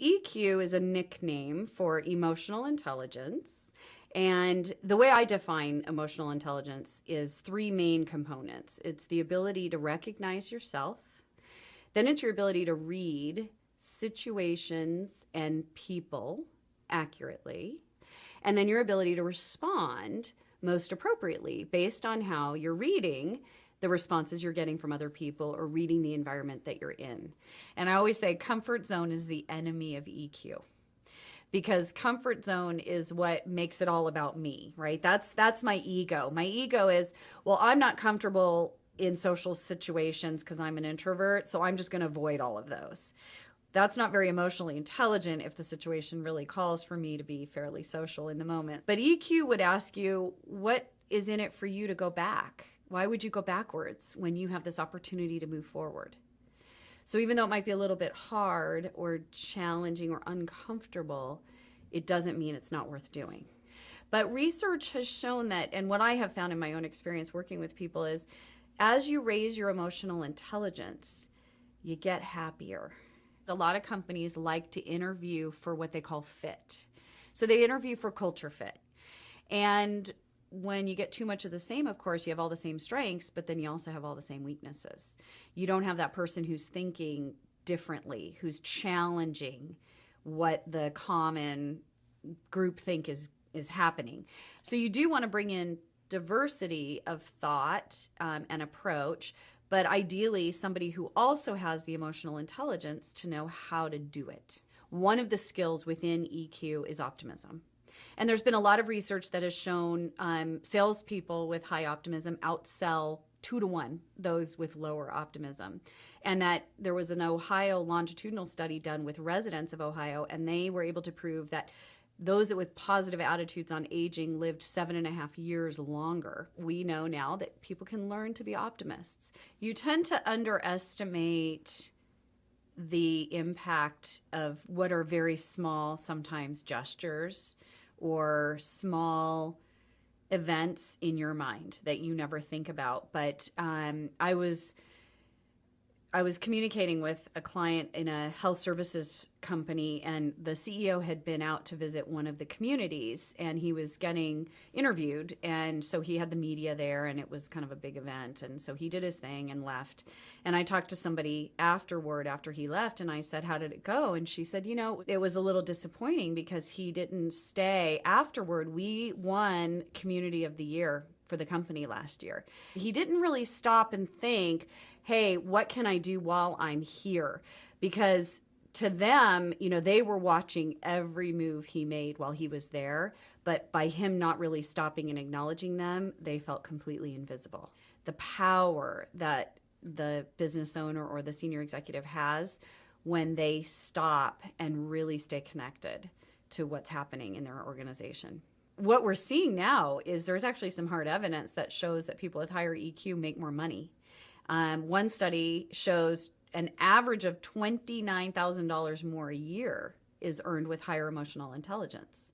EQ is a nickname for emotional intelligence. And the way I define emotional intelligence is three main components. It's the ability to recognize yourself, then it's your ability to read situations and people accurately, and then your ability to respond most appropriately based on how you're reading the responses you're getting from other people or reading the environment that you're in. And I always say comfort zone is the enemy of EQ, because comfort zone is what makes it all about me, right? That's my ego. My ego is, well, I'm not comfortable in social situations because I'm an introvert, so I'm just going to avoid all of those. That's not very emotionally intelligent if the situation really calls for me to be fairly social in the moment. But EQ would ask you, what is in it for you to go back? Why would you go backwards when you have this opportunity to move forward? So even though it might be a little bit hard or challenging or uncomfortable, it doesn't mean it's not worth doing. But research has shown that, and what I have found in my own experience working with people is, as you raise your emotional intelligence, you get happier. A lot of companies like to interview for what they call fit. So they interview for culture fit. And when you get too much of the same, of course, you have all the same strengths, but then you also have all the same weaknesses. You don't have that person who's thinking differently, who's challenging what the common group think is happening. So you do want to bring in diversity of thought and approach, but ideally somebody who also has the emotional intelligence to know how to do it. One of the skills within EQ is optimism. And there's been a lot of research that has shown salespeople with high optimism outsell 2-to-1 those with lower optimism. And that there was an Ohio longitudinal study done with residents of Ohio, and they were able to prove that those that with positive attitudes on aging lived 7.5 years longer. We know now that people can learn to be optimists. You tend to underestimate the impact of what are very small, sometimes gestures or small events in your mind that you never think about. But I was communicating with a client in a health services company, and the CEO had been out to visit one of the communities, and he was getting interviewed. And so he had the media there, and it was kind of a big event. And so he did his thing and left. And I talked to somebody afterward, after he left, and I said, how did it go? And she said, it was a little disappointing because he didn't stay. Afterward, we won Community of the Year for the company last year. He didn't really stop and think, hey, what can I do while I'm here? Because to them, they were watching every move he made while he was there. But by him not really stopping and acknowledging them, they felt completely invisible. The power that the business owner or the senior executive has when they stop and really stay connected to what's happening in their organization. What we're seeing now is there's actually some hard evidence that shows that people with higher EQ make more money. One study shows an average of $29,000 more a year is earned with higher emotional intelligence.